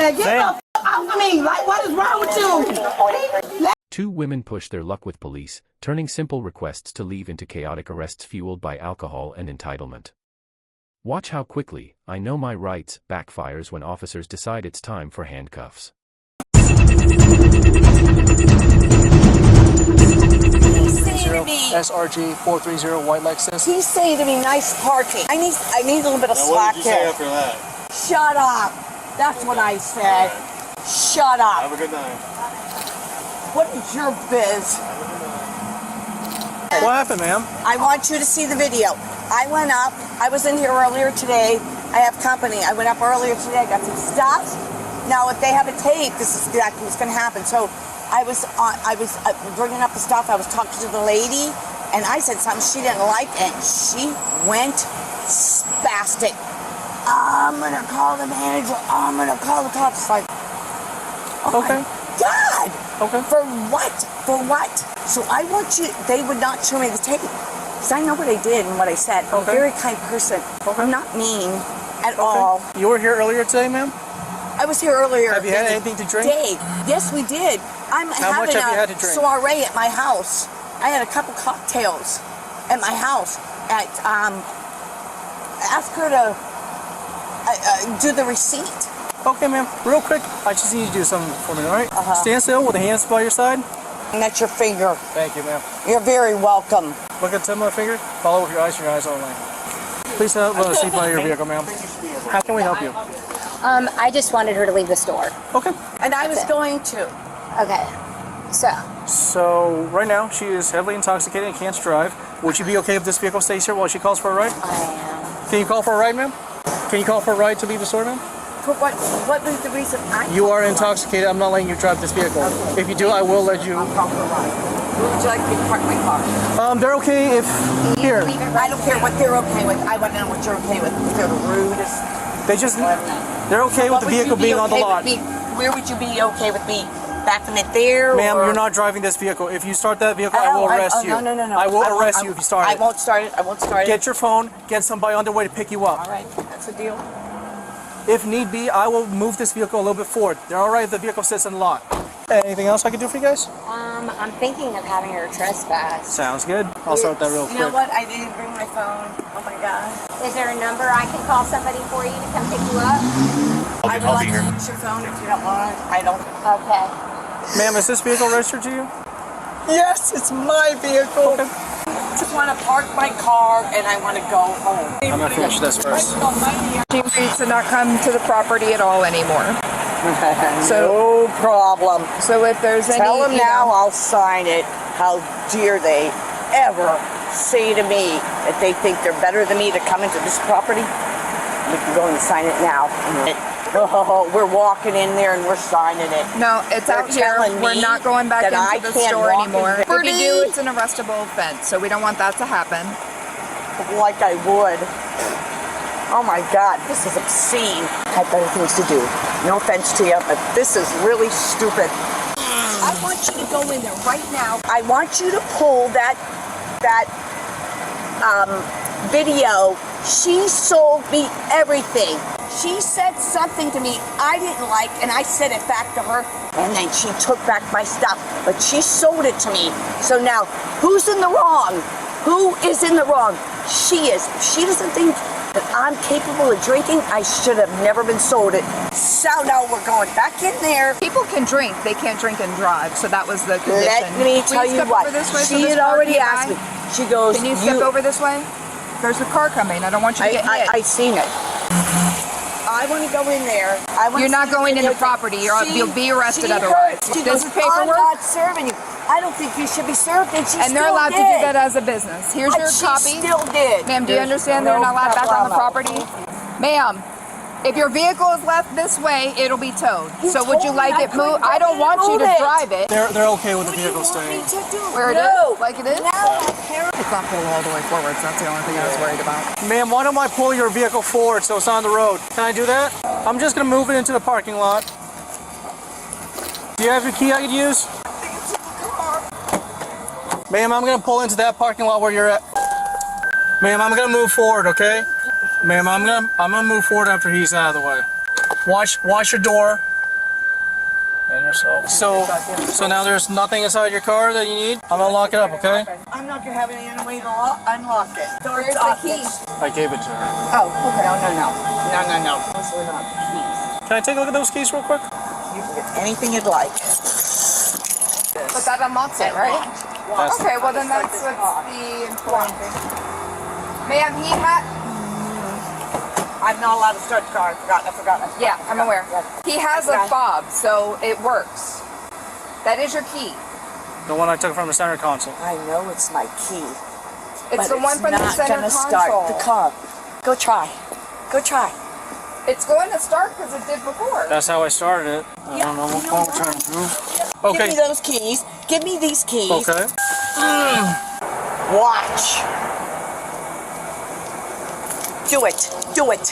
minute. Get the f off me. Like, what is wrong with you? Two women push their luck with police, turning simple requests to leave into chaotic arrests fueled by alcohol and entitlement. Watch how quickly "I know my rights" backfires when officers decide it's time for handcuffs. SRG 430 white Lexus. He's saying to me, nice parking. I need a little bit of slack here. What did you say after that? Shut up. That's what I said. Shut up. Have a good night. What is your biz? What happened, ma'am? I want you to see the video. I went up. I was in here earlier today. I have company. I went up earlier today. I got some stuff. Now, if they have a tape, this is exactly what's going to happen. So I was bringing up the stuff. I was talking to the lady, and I said something she didn't like, and she went spastic. I'm going to call the manager. I'm going to call the cops. Like, oh okay. My God. Okay. For what? For what? So I want you, they would not show me the tape. Because I know what I did and what I said. I'm a very kind person. Okay. I'm not mean at all. You were here earlier today, ma'am? I was here earlier. Have you had anything to drink? Yes, we did. How much have you had to drink? Soiree at my house. I had a couple cocktails at my house. Ask her to do the receipt. Okay, ma'am. Real quick, I just need you to do something for me, all right? Stand still with the hands by your side. And that's your finger. Thank you, ma'am. You're very welcome. Look at the tip of my finger. Follow with your eyes only. Please let us see by your vehicle, ma'am. How can we help you? I just wanted her to leave the store. Okay. And I was going to. Okay. So, right now, she is heavily intoxicated and can't drive. Would you be okay if this vehicle stays here while she calls for a ride? I am. Can you call for a ride, ma'am? Can you call for a ride to leave the store, ma'am? For what? What was the reason? You are intoxicated. I'm not letting you drive this vehicle. Okay. If you do, I will let you. I'll call for a ride. Would you like me to park my car? They're okay if here. I don't care what they're okay with. I want to know what you're okay with. If they're the rudest. They're okay with the vehicle being on the lot. Where would you be okay with me? Backing it there? Ma'am, you're not driving this vehicle. If you start that vehicle, I will arrest you. No. I will arrest you if you start it. I won't start it. I won't start it. Get your phone. Get somebody on their way to pick you up. All right. That's a deal. If need be, I will move this vehicle a little bit forward. They're all right if the vehicle sits in the lot. Anything else I can do for you guys? I'm thinking of having her trespass. Sounds good. I'll start that real quick. You know what? I didn't bring my phone. Oh my God. Is there a number I can call somebody for you to come pick you up? I would like to use your phone if you don't mind. I don't. Okay. Ma'am, is this vehicle registered to you? Yes, it's my vehicle. Okay. I just want to park my car and I want to go home. I'm gonna finish this first. She needs to not come to the property at all anymore. No problem. So if there's any, Tell them now I'll sign it. How dare they ever say to me that they think they're better than me to come into this property? We can go and sign it now. Oh, we're walking in there and we're signing it. No, it's They're out here. telling We're me not going back that I into the can't store walk anymore. in If you do, it's an arrestable offense, so we don't want that to happen. Like I would. Oh my God, this is obscene. I have better things to do. No offense to you, but this is really stupid. I want you to go in there right now. I want you to pull that video. She sold me everything. She said something to me I didn't like, and I said it back to her, and then she took back my stuff. But she sold it to me. So now, who's in the wrong? Who is in the wrong? She is. If she doesn't think that I'm capable of drinking, I should have never been sold it. So now we're going back in there. People can drink, they can't drink and drive, so that was the condition. Let me tell you what, she had already asked me. She goes, can you step over this way? There's a car coming. I don't want you to get hit. I seen it. I want to go in there. You're not going into property. You'll be arrested otherwise. This is paperwork. I'm not serving you. I don't think you should be served, and and they're allowed to do that as a business. Here's your copy. She still did. Ma'am, do you understand they're not allowed back on the property? Ma'am, if your vehicle is left this way, it'll be towed. So would you like it moved? I don't want you to drive it. They're okay with the vehicle staying. Where it is? Like it is? No. It's not pulled all the way forward, so that's the only thing I was worried about. Ma'am, why don't I pull your vehicle forward so it's on the road? Can I do that? I'm just gonna move it into the parking lot. Do you have your key I could use? Ma'am, I'm gonna pull into that parking lot where you're at. Ma'am, I'm gonna move forward, okay? Ma'am, I'm gonna move forward after he's out of the way. Watch your door. And yourself. So now there's nothing inside your car that you need? I'm gonna lock it up, okay? I'm not gonna have any way to unlock it. Where's the keys? I gave it to her. Oh, okay. No. Those are not the keys. Can I take a look at those keys real quick? You can get anything you'd like. But that unlocks it, right? That's Okay, well then that's what's the important thing. Ma'am, he had... I'm not allowed to start the car. I forgot. Yeah, I'm aware. Yeah. He has a fob, so it works. That is your key. the one I took from the center console. I know it's my key. It's the one from the center console. It's not gonna start the car. Go try. It's going to start because it did before. That's how I started it. I don't know what we're trying to do. Okay. Give me those keys. Give me these keys. Okay. Watch. Do it.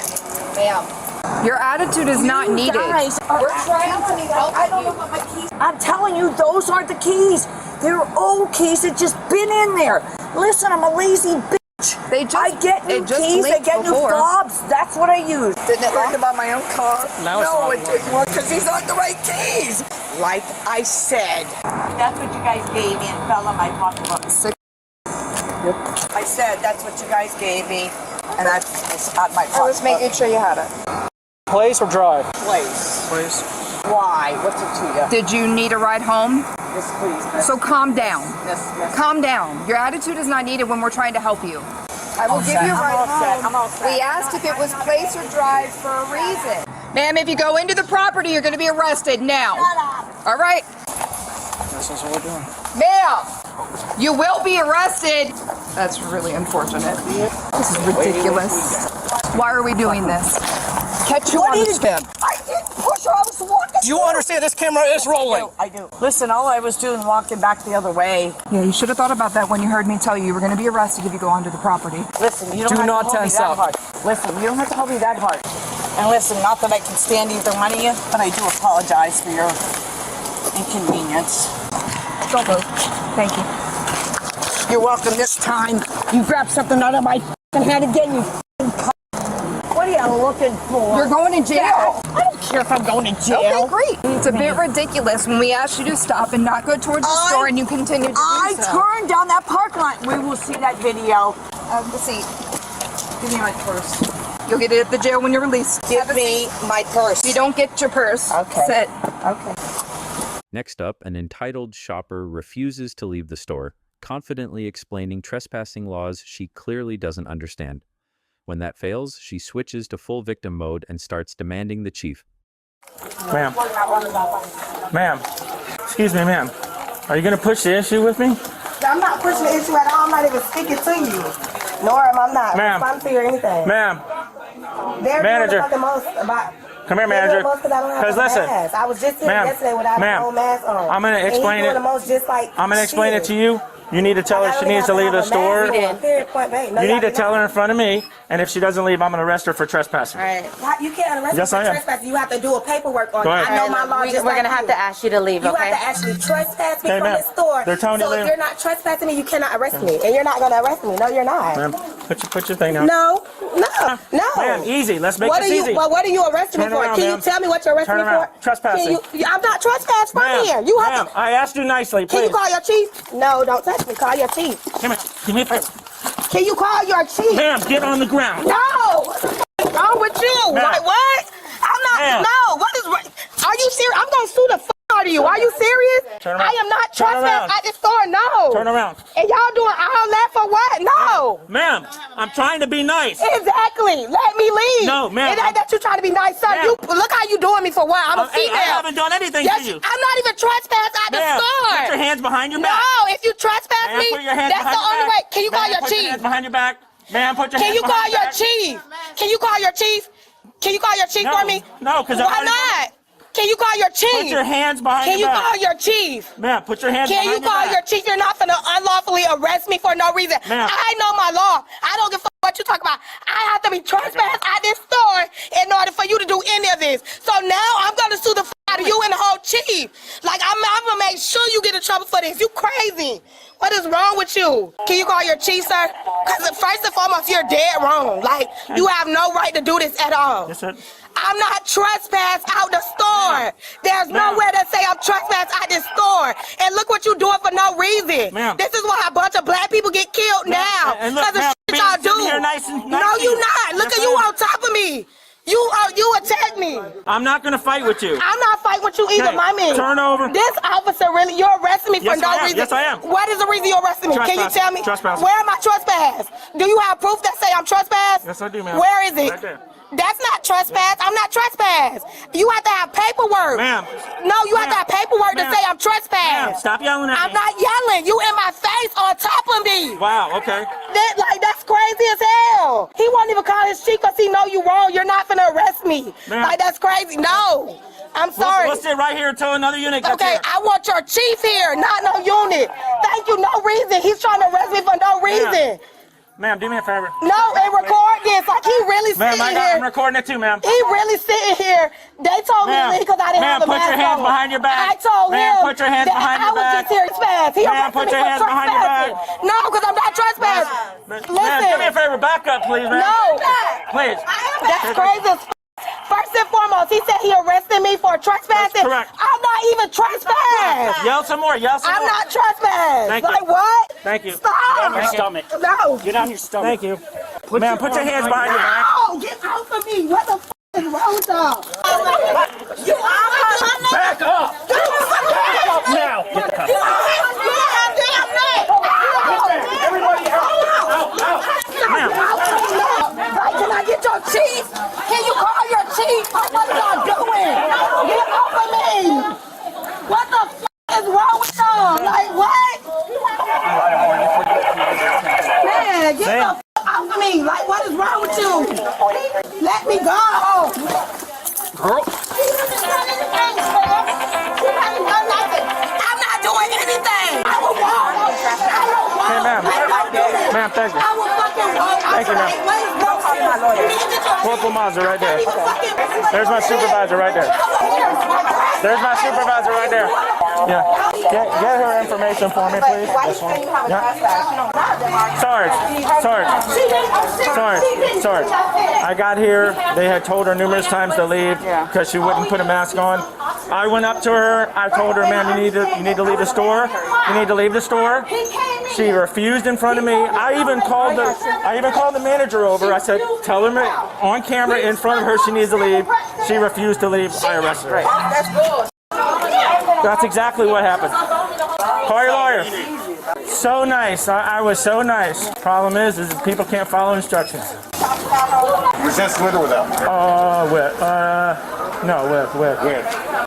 Ma'am, your attitude is not needed. Guys, We're trying to help I don't know what my keys. I'm telling you, those aren't the keys. They're old keys that just been in there. Listen, I'm a lazy bitch. I get new keys. I get new fobs. That's what I use. Didn't it work about my own car? No, it didn't work because these aren't the right keys. Like I said. That's what you guys gave me and fell on my pocketbook. Yep. I said that's what you guys gave me, and it's at my pocketbook. I was making sure you had it. Place or drive? Place. Place. Why? What's it to you? Did you need a ride home? Yes, please, miss. So calm down. Yes. Calm down. Your attitude is not needed when we're trying to help you. I will give you a ride home. I'm all set. We asked if it was place or drive for a reason. Ma'am, if you go into the property, you're going to be arrested now. All right? That's what we're doing. Ma'am, you will be arrested. That's really unfortunate. This is ridiculous. Why are we doing this? Catch you on the spin. I didn't push her. I was walking. Do you understand this camera is rolling? I do. Listen, all I was doing walking back the other way. Yeah, you should have thought about that when you heard me tell you you were going to be arrested if you go onto the property. Listen, you don't have to hold me that hard. Listen, you don't have to hold me that hard. And listen, not that I can stand either one of you, but I do apologize for your inconvenience. Don't move. Thank you. You're welcome this time. You grabbed something out of my hand again, you What are you looking for? You're going to jail. I don't care if I'm going to jail. Okay, great. It's a bit ridiculous when we asked you to stop and not go towards the store and you continue to do so. I turned down that parking lot. We will see that video. Have the seat. Give me my purse. You'll get it at the jail when you're released. Give me my purse. You don't get your purse. Okay. Sit. Okay. Next up, an entitled shopper refuses to leave the store, confidently explaining trespassing laws she clearly doesn't understand. When that fails, she switches to full victim mode and starts demanding the chief. Ma'am. Ma'am. Excuse me, ma'am. Are you going to push the issue with me? I'm not pushing the issue at all. I'm not even speaking to you. Nor am I not responding to you or anything. Ma'am. They're Manager. doing the fucking most about... Come here, manager. Because listen, I was just here yesterday without a whole mask on. I'm going to explain it. I'm going to explain it to you. You need to tell her she needs to leave the store. You need to tell her in front of me, and if she doesn't leave, I'm going to arrest her for trespassing. Right. You can't arrest Yes, me I for am. trespassing. You have to do a paperwork on it. Go ahead. I know my law just We're going to have to ask you to leave, You okay? have to actually trespass me Okay, from ma'am. the store. They're telling you so leave. if you're not trespassing me, you cannot arrest me. And you're not going to arrest me. No, you're not. Ma'am, put your thing down. No. Ma'am, easy. Let's make this easy. What are you arresting me Turn for? around, Can ma'am. you tell me what you're arresting Turn me around. for? Trespassing. I'm not trespassing from Ma'am, here. You have ma'am, to. I asked you nicely, please. Can you call your chief? No, don't touch me. Call your chief. Come here. Give me a favor. Can you call your chief? Ma'am, get on the ground. No! What's wrong with you? Ma'am. Like, what? I'm not. Ma'am. No. What is? Are you serious? I'm gonna sue the out of you. Are you serious? Turn around. I am not Turn trespassing around. at the store. No. Turn around. And y'all doing all that for what? No. Ma'am, I'm trying to be nice. Exactly. Let me leave. No, ma'am. It ain't that you trying to be nice, sir. Ma'am. You look how you doing me for what? I'm a female. I haven't done anything Yes, to you. I'm not even trespassing at the Ma'am, store. put your hands behind your back. No, if you trespass Ma'am, me, put your hands that's behind the your only back. way. Can you call Ma'am, your put your chief? hands behind your back. Ma'am, put your Can hands you call behind your back. chief? Can you call your chief? Can you call your chief for me? No, because Why not? Can you call your chief? Put your hands behind Can you your back. call your chief? Ma'am, put your hands Can behind you call your your back. chief? You're not gonna unlawfully arrest me for no reason. Ma'am. I know my law. I don't give a fuck what you talk about. I have to be trespassed at this store in order for you to do any of this. So now I'm gonna sue the fuck out of you and the whole chief. Like I'm gonna make sure you get in trouble for this. You crazy. What is wrong with you? Can you call your chief, sir? Because first and foremost, you're dead wrong. Like, you have no right to do this at all. Yes, sir. I'm not trespassed out the store. There's nowhere that say I'm trespassed out this store. And look what you doing for no reason. This is why a bunch of black people get killed now. Because of shit y'all do. No, you not. Look at you on top of me. You attack me. I'm not gonna fight with you. I'm not fighting with you either, my man. Turn over. This officer really, you're arresting me for no reason. Yes, I am. What is the reason you're arresting me? Trespass. Can you tell me? Trespass. Where am I trespassed? Do you have proof that say I'm trespassed? Yes, I do, ma'am. Where is it? Right there. That's not trespass. I'm not trespassed. You have to have paperwork. Ma'am. No, you have to have paperwork to say I'm trespassed. Stop yelling at me. I'm not yelling. You in my face on top of me. Wow, okay. That's crazy as hell. He won't even call his chief because he know you wrong. You're not finna arrest me. Like, that's crazy. No. I'm sorry. We'll sit right here until another unit gets Okay, here. I want your chief here, not no unit. Thank you, no reason. He's trying to arrest me for no reason. Ma'am, do me a favor. No, and record this. Like, he really sitting here. I'm recording it too, ma'am. He really sitting here. They told me to leave because I didn't have a mask on. Ma'am, put your hands behind your back. I told him put your hands behind your back. I was just here fast. He Ma'am, put your hands behind your back. No, because I'm not trespassing. Listen. Ma'am, do me a favor. Back up, please, ma'am. No. Please. That's crazy as First and foremost, he said he arrested me for trespassing. That's correct. I'm not even trespassing. Yell some more. Yell some more. I'm not trespassing. Thank you. Like what? Thank you. Stop. Get on your stomach. No. Get on your stomach. Thank you. Ma'am, put your hands behind your back. No, get off of me. What the f is wrong with y'all? You are Back up. Back up now. Get the cup. Everybody out. Ma'am. Can I get your chief? Can you call your chief? What are y'all doing? Get off of me. What the f is wrong with y'all? Like what? Man, get the f off of me. Like what is wrong with you? Let me go. Girl. I'm not doing anything. I will walk. Hey, ma'am. Ma'am, thank you. I will fucking walk. Thank you, ma'am. Corporal Mazda right there. There's my supervisor right there. There's my supervisor right there. Yeah. Get her information for me, please. This one. Yeah. Sarge. I got here. They had told her numerous times to leave because she wouldn't put a mask on. I went up to her. I told her, ma'am, you need to leave the store. You need to leave the store. She refused in front of me. I even called the manager over. I said, tell her on camera in front of her she needs to leave. She refused to leave. I arrested her. That's exactly what happened. Call your lawyer. So nice. I was so nice. Problem is people can't follow instructions. Resist with or without? With.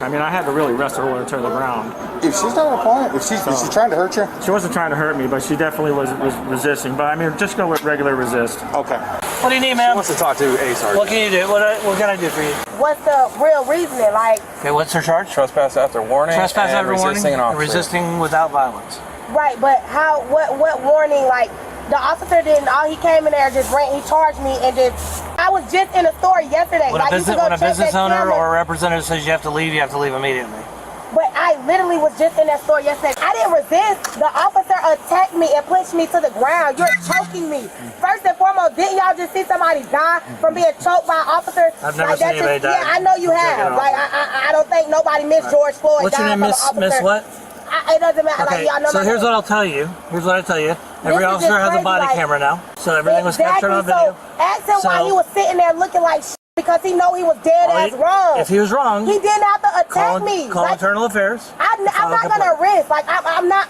I mean, I had to really wrestle her to the ground. If she's not a point, if she's trying to hurt you? She wasn't trying to hurt me, but she definitely was resisting. But I mean, just go with regular resist. Okay. What do you need, ma'am? Wants to talk to a sergeant. What can you do? What can I do for you? What's the real reasoning? Like, Okay, what's her charge? Trespass after warning. Trespass and after warning. resisting an officer. Resisting without violence. right, but how, what warning, like, the officer didn't, he came in there, he charged me, and I was just in a store yesterday. When a business owner or a representative says you have to leave immediately. But I literally was just in that store yesterday. I didn't resist. The officer attacked me and pushed me to the ground. You're choking me. First and foremost, didn't y'all just see somebody die from being choked by an officer? I've never seen anybody die. Yeah, I know you have. Like, I don't think nobody missed George Floyd. What's your name, Miss what? It doesn't matter. Okay, like, y'all know so here's what I'll tell you. Every This is officer has a just body crazy, camera now, so everything was captured on video. So ask him why he was sitting there looking like because he know he was dead ass wrong. If he was wrong, he didn't have to attack me. Call internal affairs. I'm not gonna risk. Like I'm not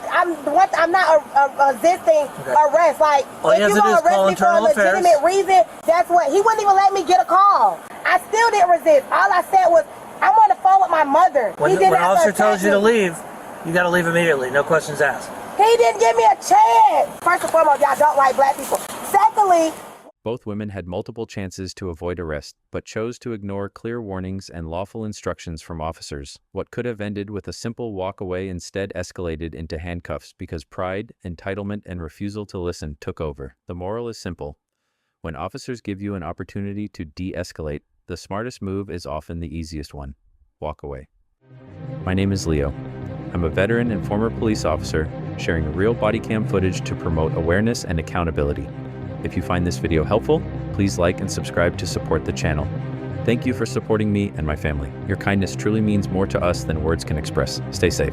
resisting arrest. Like if you gonna arrest me for a legitimate reason, that's what he wouldn't even let me get a call. I still didn't resist. All I said was I'm on the phone with my mother. When an officer tells you to leave, you got to leave immediately. No questions asked. He didn't give me a chance. First and foremost, y'all don't like black people. Secondly, Both women had multiple chances to avoid arrest, but chose to ignore clear warnings and lawful instructions from officers. What could have ended with a simple walk away instead escalated into handcuffs because pride, entitlement, and refusal to listen took over. The moral is simple. When officers give you an opportunity to de-escalate, the smartest move is often the easiest one. Walk away. My name is Leo. I'm a veteran and former police officer sharing real body cam footage to promote awareness and accountability. If you find this video helpful, please like and subscribe to support the channel. Thank you for supporting me and my family. Your kindness truly means more to us than words can express. Stay safe.